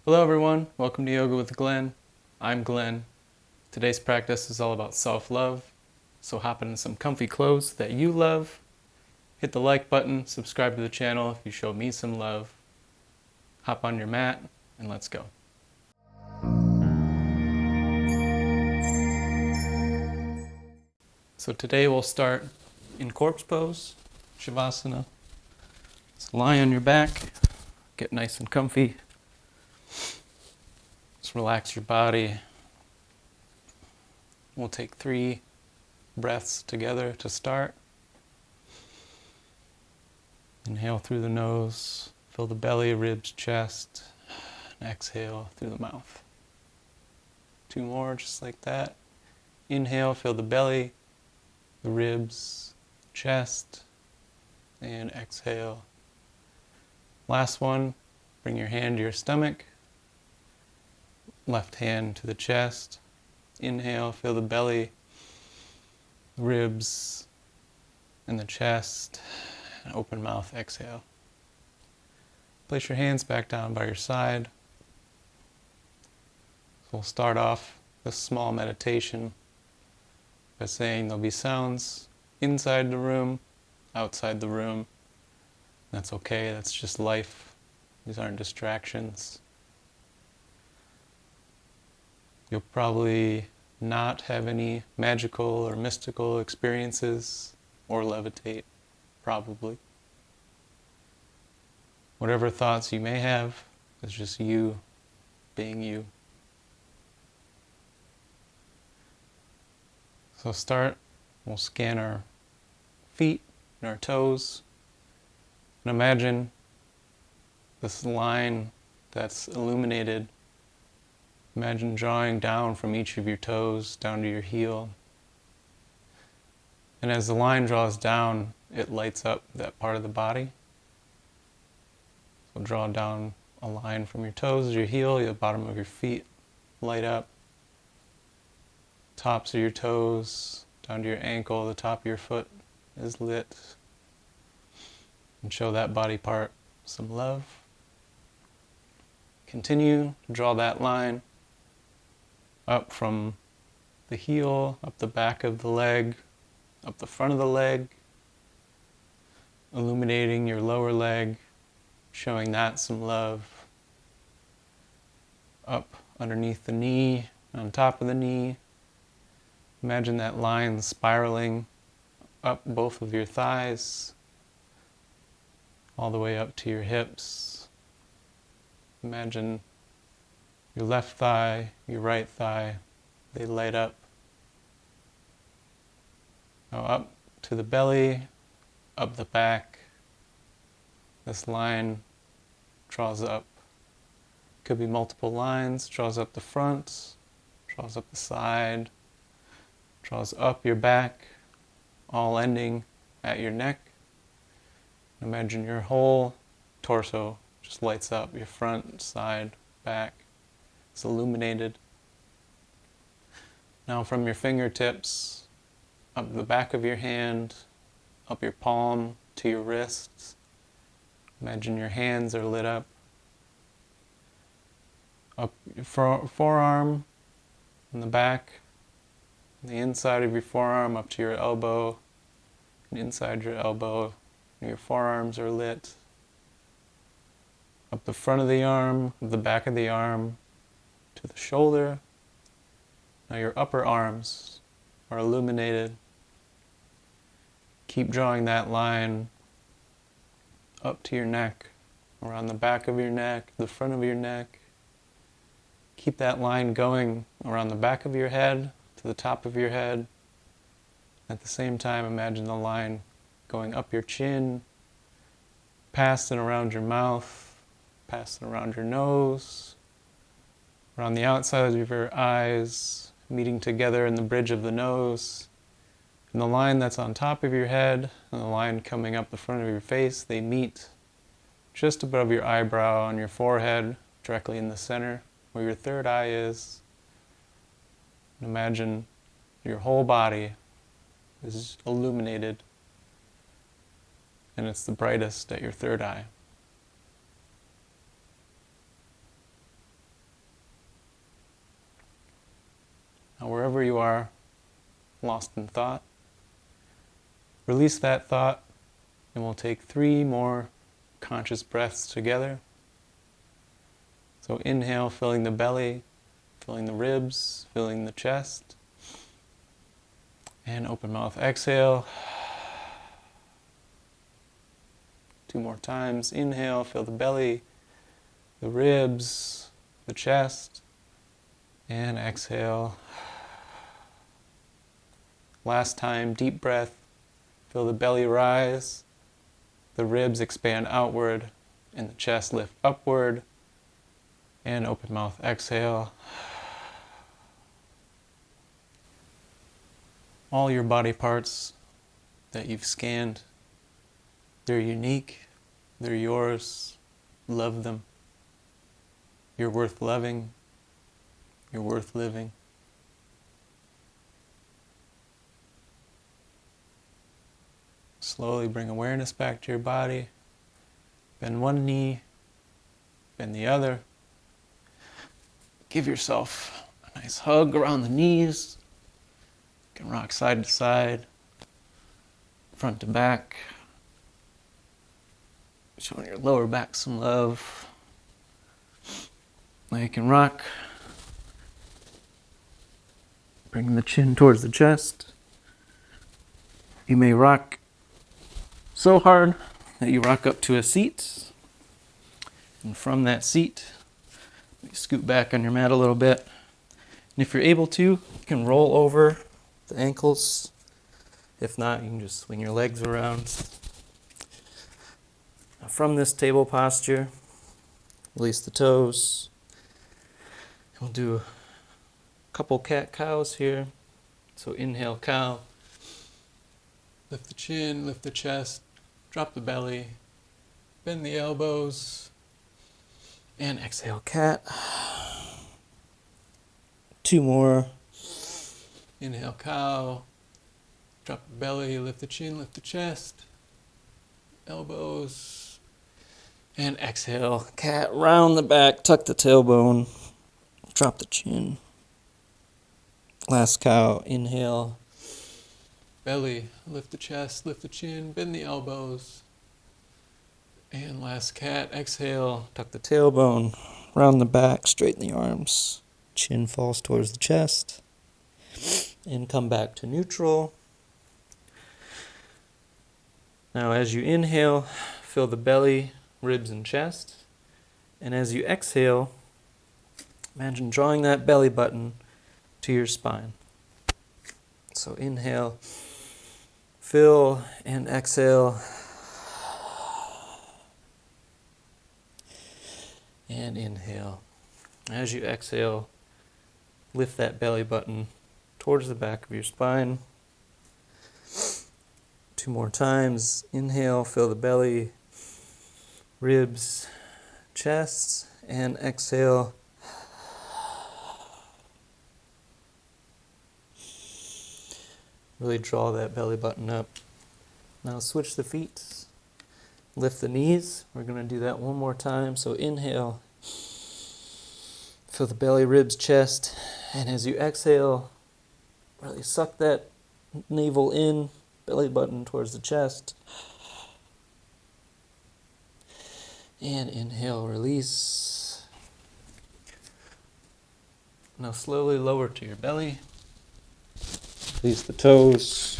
Hello everyone, welcome to Yoga with Glenn. I'm Glenn. Today's practice is all about self-love, so hop into some comfy clothes that you love. Hit the like button, subscribe to the channel if you show me some love. Hop on your mat, and let's go. So today we'll start in corpse pose, Shavasana. So lie on your back, get nice and comfy. Just relax your body. We'll take 3 breaths together to start. Inhale through the nose, fill the belly, ribs, chest, and exhale through the mouth. 2 more, just like that. Inhale, fill the belly, the ribs, chest, and exhale. Last one, bring your hand to your stomach, left hand to the chest. Inhale, fill the belly, the ribs, and the chest, and open mouth, exhale. Place your hands back down by your side. So we'll start off this small meditation by saying there'll be sounds inside the room, outside the room. That's okay, that's just life. These aren't distractions. You'll probably not have any magical or mystical experiences or levitate, probably. Whatever thoughts you may have is just you being you. So we'll scan our feet and our toes, and imagine this line that's illuminated. Imagine drawing down from each of your toes down to your heel. And as the line draws down, it lights up that part of the body. So draw down a line from your toes to your heel, the bottom of your feet light up. Tops of your toes, down to your ankle, the top of your foot is lit. And show that body part some love. Continue to draw that line up from the heel, up the back of the leg, up the front of the leg, illuminating your lower leg, showing that some love. Up underneath the knee, on top of the knee. Imagine that line spiraling up both of your thighs, all the way up to your hips. Imagine your left thigh, your right thigh, they light up. Now up to the belly, up the back. This line draws up. Could be multiple lines, draws up the front, draws up the side, draws up your back, all ending at your neck. Imagine your whole torso just lights up, your front, side, back. It's illuminated. Now from your fingertips, up the back of your hand, up your palm to your wrists. Imagine your hands are lit up. Up your forearm, in the back, the inside of your forearm up to your elbow, and inside your elbow, your forearms are lit. Up the front of the arm, the back of the arm, to the shoulder. Now your upper arms are illuminated. Keep drawing that line up to your neck, around the back of your neck, the front of your neck. Keep that line going around the back of your head, to the top of your head. At the same time, imagine the line going up your chin, past and around your mouth, past and around your nose, around the outside of your eyes, meeting together in the bridge of the nose. And the line that's on top of your head and the line coming up the front of your face, they meet just above your eyebrow on your forehead, directly in the center where your third eye is. And imagine your whole body is illuminated, and it's the brightest at your third eye. wherever you are, lost in thought. Release that thought, and we'll take 3 more conscious breaths together. So inhale, filling the belly, filling the ribs, filling the chest. And open mouth, exhale. 2 more times. Inhale, fill the belly, the ribs, the chest. And exhale. Last time, deep breath. Feel the belly rise, the ribs expand outward, and the chest lift upward. And open mouth, exhale. All your body parts that you've scanned, they're unique, they're yours, love them. You're worth loving, you're worth living. Slowly bring awareness back to your body. Bend one knee, bend the other. Give yourself a nice hug around the knees. You can rock side to side, front to back. Showing your lower back some love. Now you can rock. Bring the chin towards the chest. You may rock so hard that you rock up to a seat. And from that seat, you scoot back on your mat a little bit. And if you're able to, you can roll over the ankles. If not, you can just swing your legs around. Now from this table posture, release the toes. We'll do a couple cat-cows here. So inhale, cow. Lift the chin, lift the chest, drop the belly, bend the elbows, and exhale, cat. 2 more. Inhale, cow. Drop the belly, lift the chin, lift the chest, elbows, and exhale, cat. Round the back, tuck the tailbone, drop the chin. Last cow, inhale. Belly, lift the chest, lift the chin, bend the elbows. And last cat, exhale, tuck the tailbone, round the back, straighten the arms. Chin falls towards the chest. And come back to neutral. Now as you inhale, fill the belly, ribs, and chest. And as you exhale, imagine drawing that belly button to your spine. So inhale. Fill and exhale. And inhale. As you exhale, lift that belly button towards the back of your spine. 2 more times. Inhale, fill the belly, ribs, chest, and exhale. Really draw that belly button up. Now switch the feet. Lift the knees. We're going to do that 1 more time. So inhale. Fill the belly, ribs, chest. And as you exhale, really suck that navel in. Belly button towards the chest. And inhale, release. Now slowly lower to your belly. Release the toes,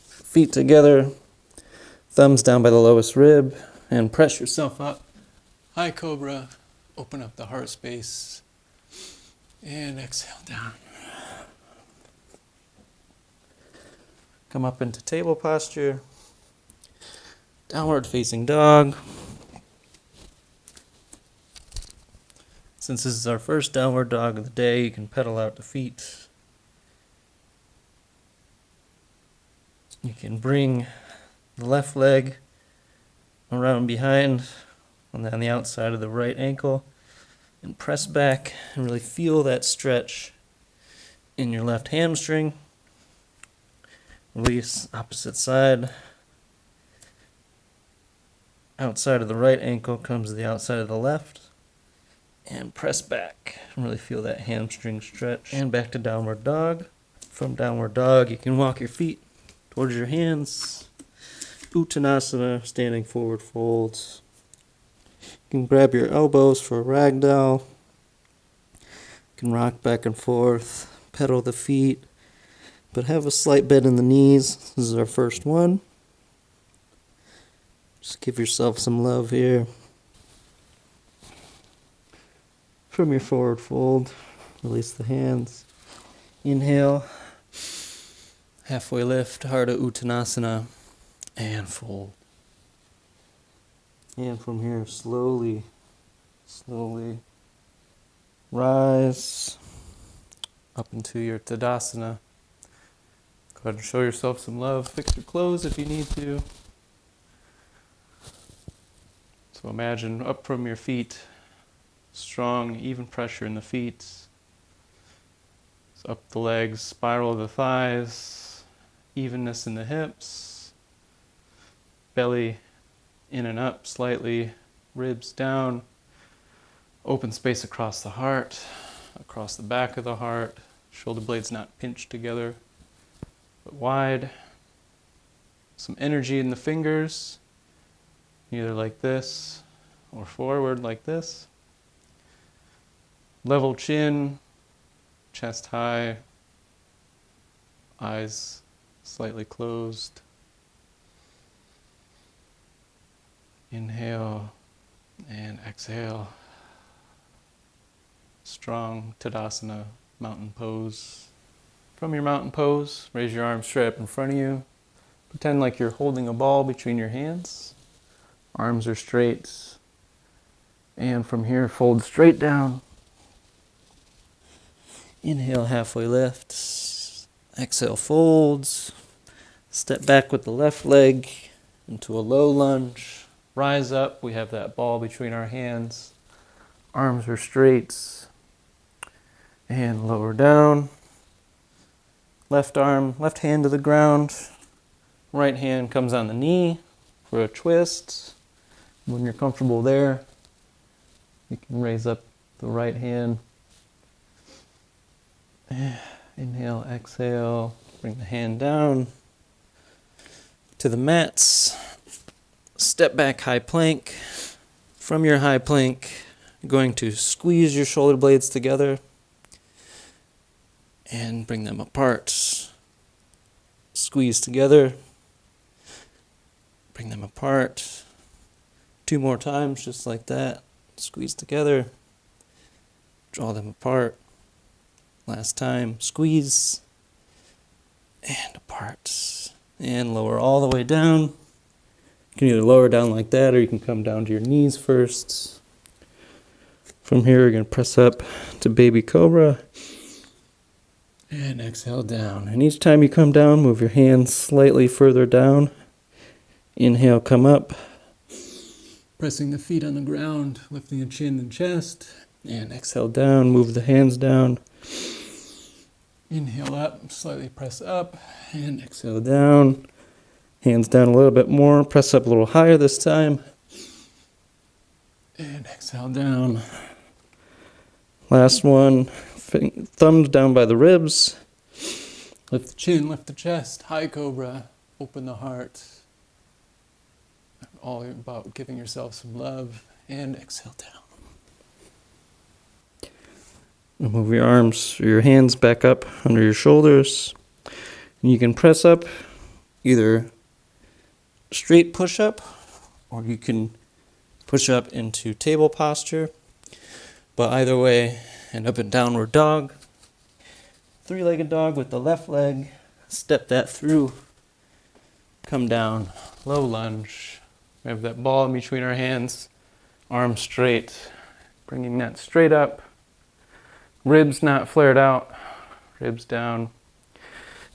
feet together, thumbs down by the lowest rib, and press yourself up. High cobra, open up the heart space, and exhale down. Come up into table posture, downward facing dog. Since this is our first downward dog of the day, you can pedal out the feet. You can bring the left leg around behind on the outside of the right ankle and press back and really feel that stretch in your left hamstring. Release opposite side. Outside of the right ankle comes the outside of the left. And press back and really feel that hamstring stretch. And back to downward dog. From downward dog, you can walk your feet towards your hands. Uttanasana, standing forward folds. You can grab your elbows for a ragdoll. You can rock back and forth, pedal the feet, but have a slight bend in the knees. This is our first one. Just give yourself some love here. From your forward fold, release the hands. Inhale. Halfway lift, Ardha Uttanasana, and fold. And from here, slowly rise up into your Tadasana. Go ahead and show yourself some love. Fix your clothes if you need to. So imagine up from your feet, strong, even pressure in the feet. So up the legs, spiral of the thighs. Evenness in the hips, belly in and up slightly, ribs down, open space across the heart, across the back of the heart, shoulder blades not pinched together, but wide. Some energy in the fingers, either like this or forward like this. Level chin, chest high, eyes slightly closed. Inhale and exhale. Strong Tadasana, mountain pose. From your mountain pose, raise your arms straight up in front of you. Pretend like you're holding a ball between your hands. Arms are straight. And from here, fold straight down. Inhale, halfway lift. Exhale, folds. Step back with the left leg into a low lunge. Rise up. We have that ball between our hands. Arms are straight. And lower down. Left arm, left hand to the ground. Right hand comes on the knee for a twist. When you're comfortable there, you can raise up the right hand. Inhale, exhale, bring the hand down to the mats. Step back, high plank. From your high plank, you're going to squeeze your shoulder blades together and bring them apart. Squeeze together, bring them apart. 2 more times, just like that. Squeeze together, draw them apart. Last time, squeeze, and apart. And lower all the way down. You can either lower down like that, or you can come down to your knees first. From here, you're going to press up to Baby Cobra. And exhale down. And each time you come down, move your hands slightly further down. Inhale, come up. Pressing the feet on the ground, lifting the chin and chest. And exhale down, move the hands down. Inhale up, slightly press up, and exhale down. Hands down a little bit more, press up a little higher this time. And exhale down. Last one, thumbs down by the ribs. Lift the chin, lift the chest, high cobra, open the heart. All about giving yourself some love, and exhale down. And move your arms or your hands back up under your shoulders. And you can press up either straight push up, or you can push up into table posture. But either way, end up in downward dog. 3-legged dog with the left leg. Step that through. Come down, low lunge. We have that ball in between our hands. Arms straight. Bringing that straight up. Ribs not flared out, ribs down,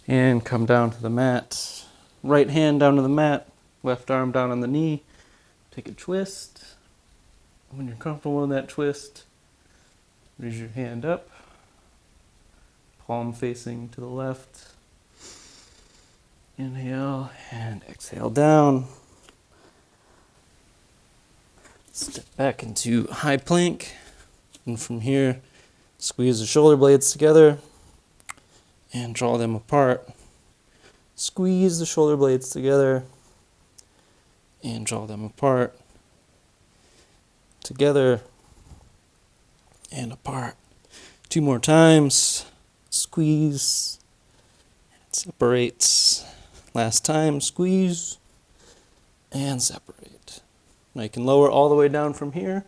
and come down to the mat. Right hand down to the mat, left arm down on the knee. Take a twist. When you're comfortable in that twist, raise your hand up, palm facing to the left. Inhale and exhale down. Step back into high plank, and from here, squeeze the shoulder blades together and draw them apart. Squeeze the shoulder blades together and draw them apart. Together and apart. 2 more times. Squeeze. It separates. Last time, squeeze and separate. Now you can lower all the way down from here,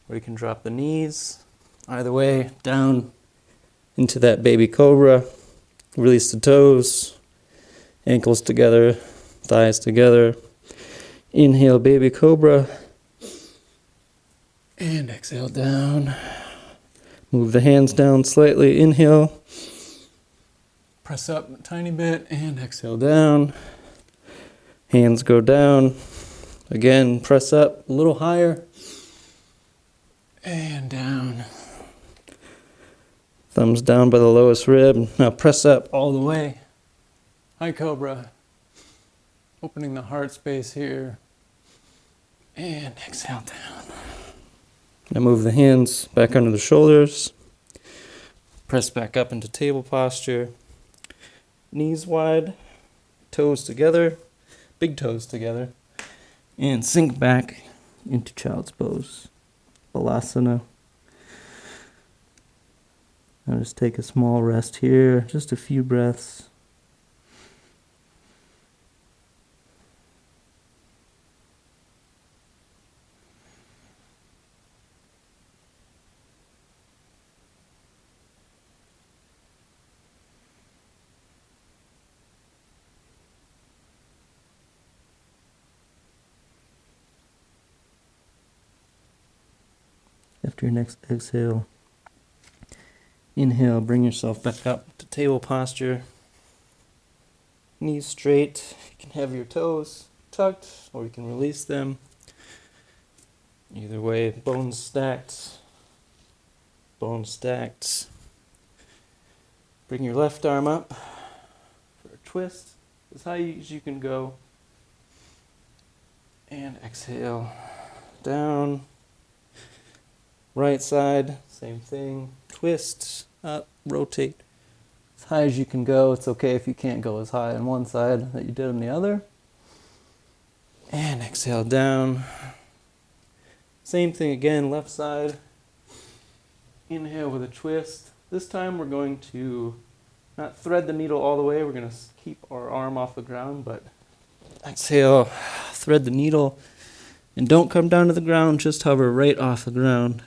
or you can drop the knees. Either way, down into that baby cobra. Release the toes, ankles together, thighs together. Inhale, baby cobra. And exhale down. Move the hands down slightly. Inhale. Press up a tiny bit and exhale down. Hands go down. Again, press up a little higher. And down. Thumbs down by the lowest rib. Now press up all the way. High cobra. Opening the heart space here. And exhale down. Now move the hands back under the shoulders. Press back up into table posture. Knees wide, toes together, big toes together, and sink back into child's pose, Balasana. Now just take a small rest here, just a few breaths. After your next exhale, inhale, bring yourself back up to table posture. Knees straight. You can have your toes tucked, or you can release them. Either way, bones stacked. Bones stacked. Bring your left arm up for a twist, as high as you can go. And exhale down. Right side, same thing. Twist, up, rotate. As high as you can go. It's okay if you can't go as high on one side that you did on the other. And exhale down. Same thing again, left side. Inhale with a twist. This time we're going to not thread the needle all the way. We're going to keep our arm off the ground, but exhale, thread the needle. And don't come down to the ground, just hover right off the ground.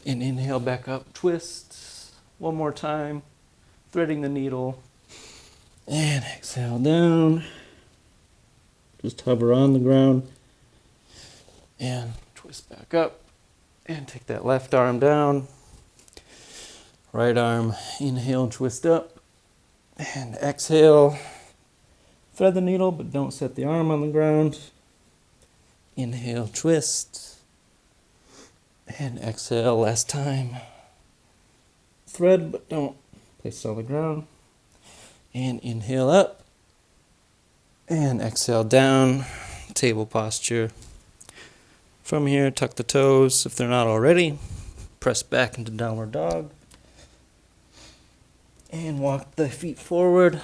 And inhale back up, twist. One more time, threading the needle. And exhale down. Just hover on the ground. And twist back up. And take that left arm down. Right arm, inhale and twist up. And exhale. Thread the needle, but don't set the arm on the ground. Inhale, twist. And exhale, last time. Thread, but don't place it on the ground. And inhale up. And exhale down. Table posture. From here, tuck the toes if they're not already. Press back into downward dog. And walk the feet forward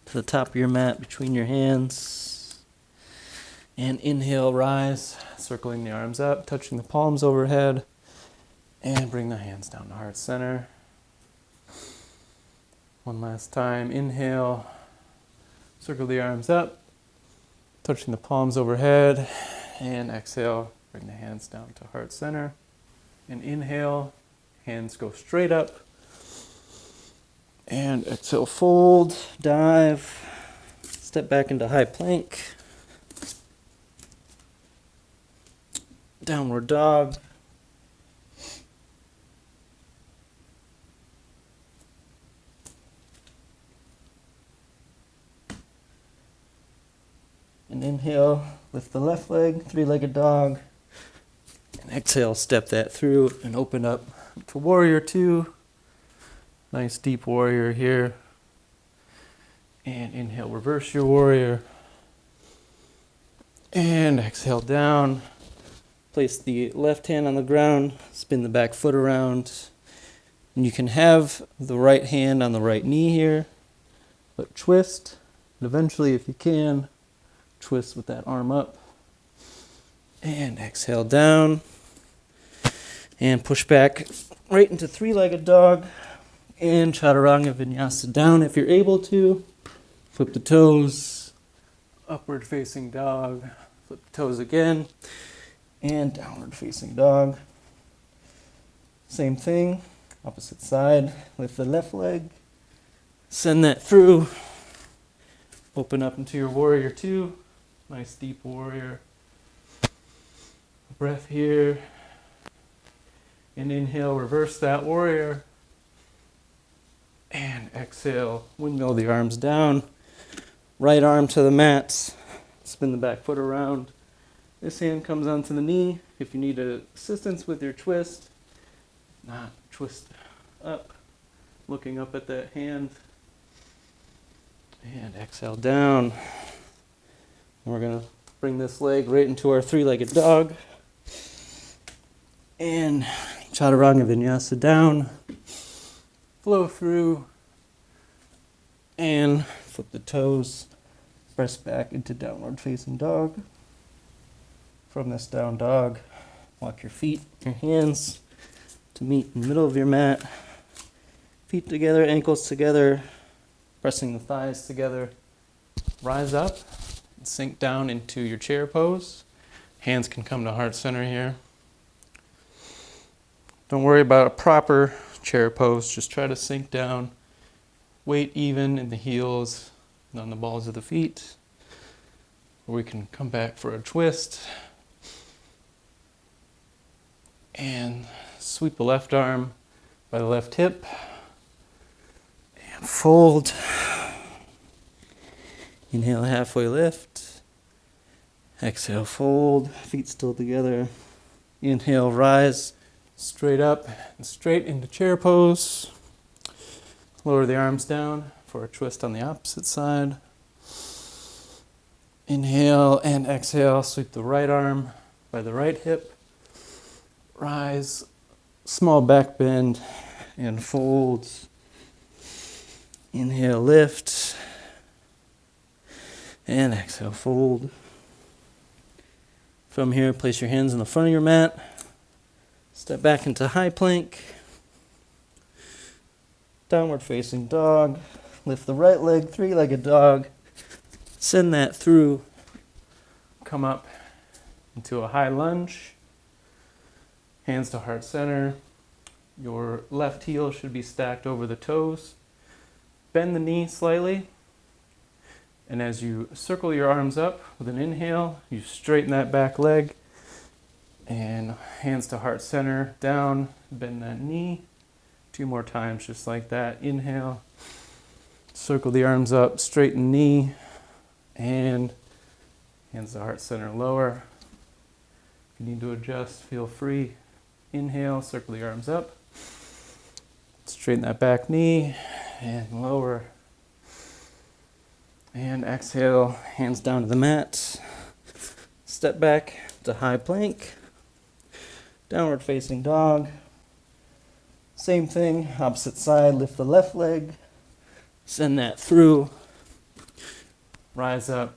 to the top of your mat between your hands. And inhale, rise. Circling the arms up, touching the palms overhead, and bring the hands down to heart center. One last time, inhale, circle the arms up, touching the palms overhead, and exhale, bring the hands down to heart center. And inhale, hands go straight up, and exhale, fold, dive, step back into high plank. Downward dog. And inhale, lift the left leg, three-legged dog. And exhale, step that through and open up to warrior two. Nice deep warrior here. And inhale, reverse your warrior. And exhale down. Place the left hand on the ground, spin the back foot around, And you can have the right hand on the right knee here, but twist. And eventually, if you can, twist with that arm up. And exhale down. And push back right into three-legged dog. And Chaturanga Vinyasa down if you're able to. Flip the toes. Upward facing dog. Flip the toes again. And downward facing dog. Same thing. Opposite side. Lift the left leg. Send that through. Open up into your warrior two. Nice deep warrior. Breath here. And inhale, reverse that warrior. And exhale, windmill the arms down. Right arm to the mat. Spin the back foot around. This hand comes onto the knee. If you need assistance with your twist, not twist up. Looking up at that hand. And exhale down. And we're going to bring this leg right into our three-legged dog. And Chaturanga Vinyasa down. Flow through. And flip the toes. Press back into downward facing dog. From this down dog, walk your feet, your hands to meet in the middle of your mat. Feet together, ankles together. Pressing the thighs together. Rise up and sink down into your chair pose. Hands can come to heart center here. Don't worry about a proper chair pose. Just try to sink down. Weight even in the heels and on the balls of the feet. Or we can come back for a twist. And sweep the left arm by the left hip. And fold. Inhale, halfway lift. Exhale, fold. Feet still together. Inhale, rise. Straight up and straight into chair pose. Lower the arms down for a twist on the opposite side. Inhale and exhale. Sweep the right arm by the right hip. Rise. Small back bend and fold. Inhale, lift. And exhale, fold. From here, place your hands in the front of your mat. Step back into high plank. Downward facing dog. Lift the right leg, three-legged dog. Send that through. Come up into a high lunge. Hands to heart center. Your left heel should be stacked over the toes. Bend the knee slightly. And as you circle your arms up with an inhale, you straighten that back leg. And hands to heart center, down, bend that knee. 2 more times, just like that. Inhale, circle the arms up, straighten knee, and hands to heart center, lower. If you need to adjust, feel free. Inhale, circle the arms up. Straighten that back knee, and lower. And exhale, hands down to the mat. Step back to high plank. Downward facing dog. Same thing, opposite side, lift the left leg. Send that through. Rise up,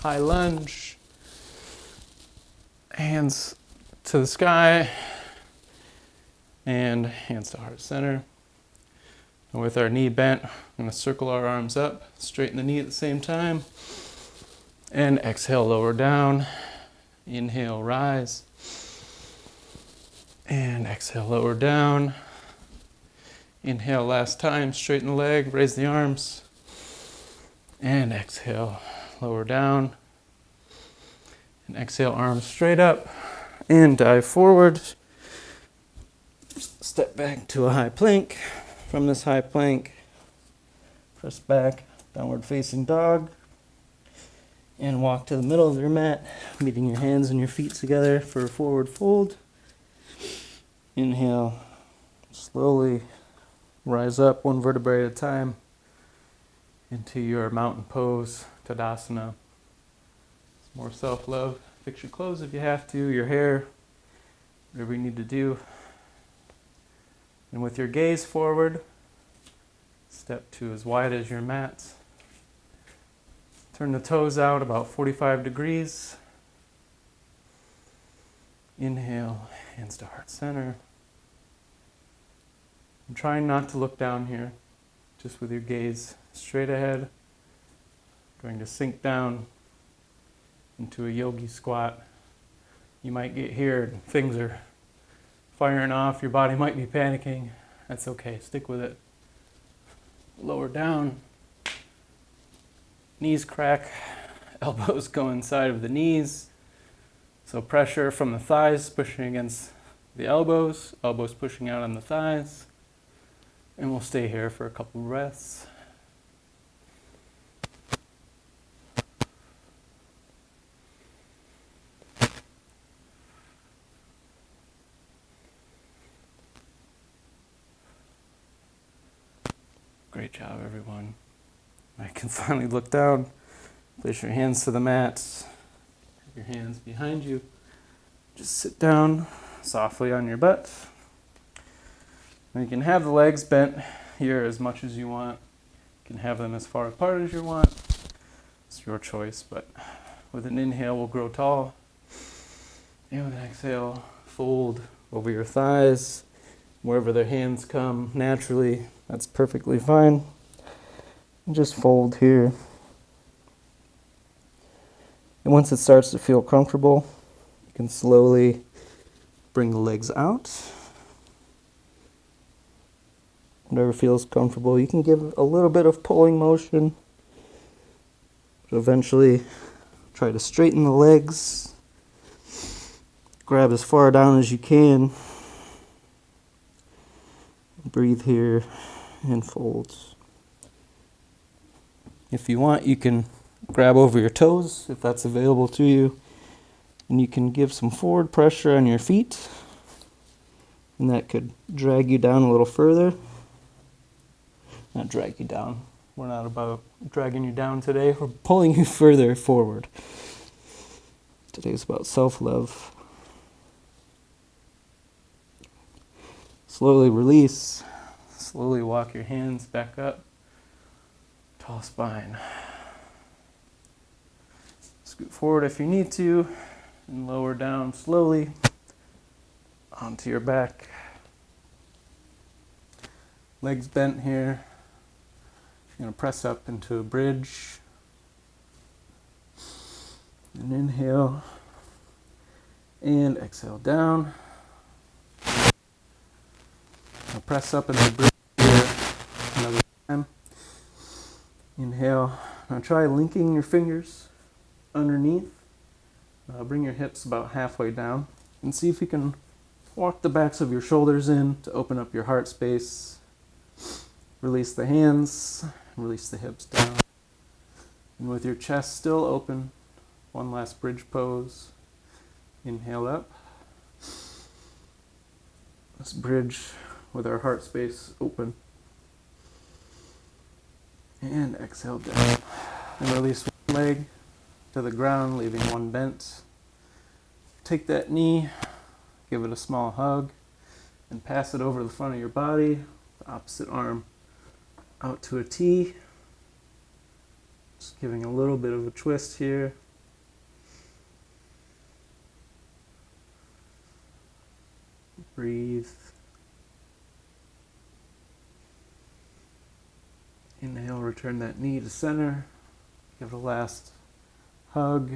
high lunge. Hands to the sky. And hands to heart center. And with our knee bent, I'm going to circle our arms up, straighten the knee at the same time. And exhale, lower down. Inhale, rise. And exhale, lower down. Inhale last time, straighten the leg, raise the arms. And exhale, lower down. And exhale, arms straight up. And dive forward. Step back to a high plank. From this high plank, press back, downward facing dog. And walk to the middle of your mat, meeting your hands and your feet together for a forward fold. Inhale, slowly rise up 1 vertebrae at a time into your mountain pose, Tadasana. It's more self-love. Fix your clothes if you have to, your hair, whatever you need to do. And with your gaze forward, step to as wide as your mat. Turn the toes out about 45 degrees. Inhale, hands to heart center. I'm trying not to look down here, just with your gaze straight ahead. Going to sink down into a yogi squat. You might get here and things are firing off, your body might be panicking. That's okay, stick with it. Lower down, knees crack, elbows go inside of the knees. So pressure from the thighs pushing against the elbows, elbows pushing out on the thighs. And we'll stay here for a couple breaths. Great job, everyone. I can finally look down. Place your hands to the mat. Have your hands behind you. Just sit down softly on your butt. And you can have the legs bent here as much as you want. You can have them as far apart as you want. It's your choice, but with an inhale, we'll grow tall. And with an exhale, fold over your thighs. Wherever their hands come naturally, that's perfectly fine. And just fold here. And once it starts to feel comfortable, you can slowly bring the legs out. Whatever feels comfortable. You can give a little bit of pulling motion, but eventually try to straighten the legs. Grab as far down as you can. Breathe here and fold. If you want, you can grab over your toes if that's available to you. And you can give some forward pressure on your feet. And that could drag you down a little further. Not drag you down. We're not about dragging you down today. We're pulling you further forward. Today's about self-love. Slowly release. Slowly walk your hands back up. Tall spine. Scoot forward if you need to. And lower down slowly onto your back. Legs bent here. You're going to press up into a bridge. And inhale. And exhale down. Now press up into the bridge here another time. Inhale. Now try linking your fingers underneath. Bring your hips about halfway down. And see if you can walk the backs of your shoulders in to open up your heart space. Release the hands. Release the hips down. And with your chest still open, one last bridge pose. Inhale up. Let's bridge with our heart space open. And exhale down. And release one leg to the ground, leaving one bent. Take that knee, give it a small hug, and pass it over the front of your body. The opposite arm out to a T. Just giving a little bit of a twist here. Breathe. Inhale, return that knee to center. Give it a last hug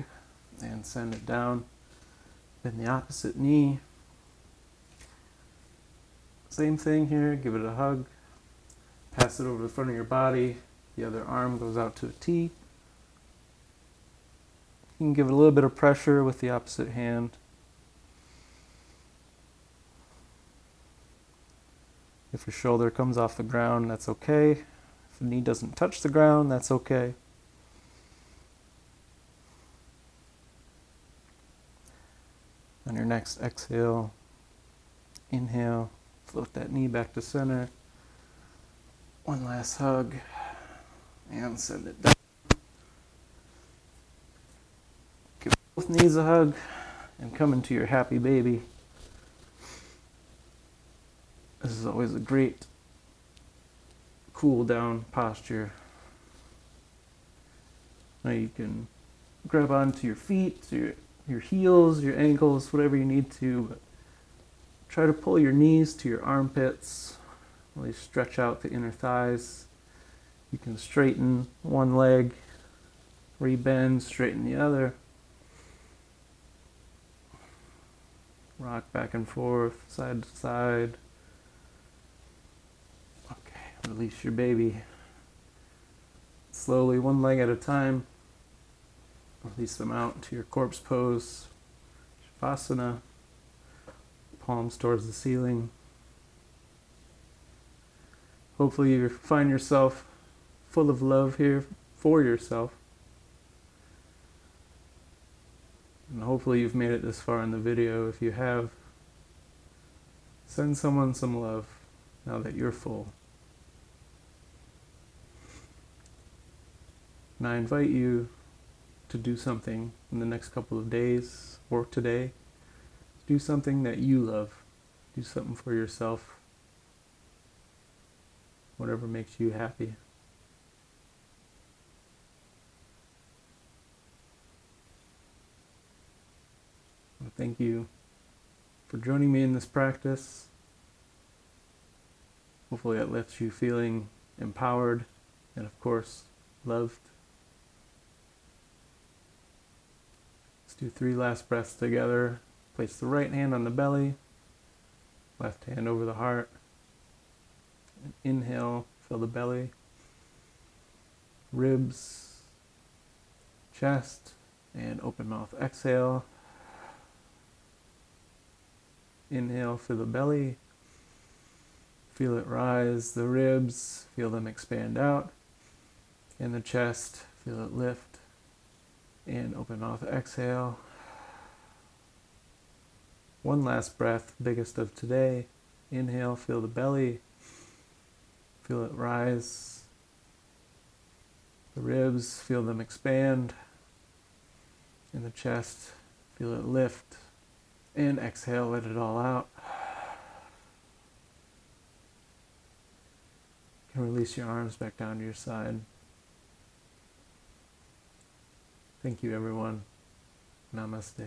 and send it down. Bend the opposite knee. Same thing here, give it a hug. Pass it over the front of your body. The other arm goes out to a T. You can give it a little bit of pressure with the opposite hand. If your shoulder comes off the ground, that's okay. If the knee doesn't touch the ground, that's okay. On your next exhale, inhale, float that knee back to center. One last hug, and send it down. Give both knees a hug, and come into your happy baby. This is always a great cool down posture. Now you can grab onto your feet, your heels, your ankles, whatever you need to. But try to pull your knees to your armpits. Really stretch out the inner thighs. You can straighten one leg, rebend, straighten the other. Rock back and forth, side to side. Okay, release your baby. Slowly, one leg at a time. Release them out to your corpse pose. Shavasana. Palms towards the ceiling. Hopefully you find yourself full of love here for yourself. And hopefully you've made it this far in the video. If you have, send someone some love now that you're full. And I invite you to do something in the next couple of days or today. Do something that you love. Do something for yourself. Whatever makes you happy. Well, thank you for joining me in this practice. Hopefully it left you feeling empowered and, of course, loved. Let's do 3 last breaths together. Place the right hand on the belly, left hand over the heart. Inhale, fill the belly, ribs, chest, and open mouth. Exhale. Inhale, fill the belly. Feel it rise, the ribs, feel them expand out. And the chest, feel it lift. And open mouth. Exhale. One last breath, biggest of today. Inhale, feel the belly. Feel it rise. The ribs, feel them expand. In the chest, feel it lift. And exhale, let it all out. You can release your arms back down to your side. Thank you, everyone. Namaste.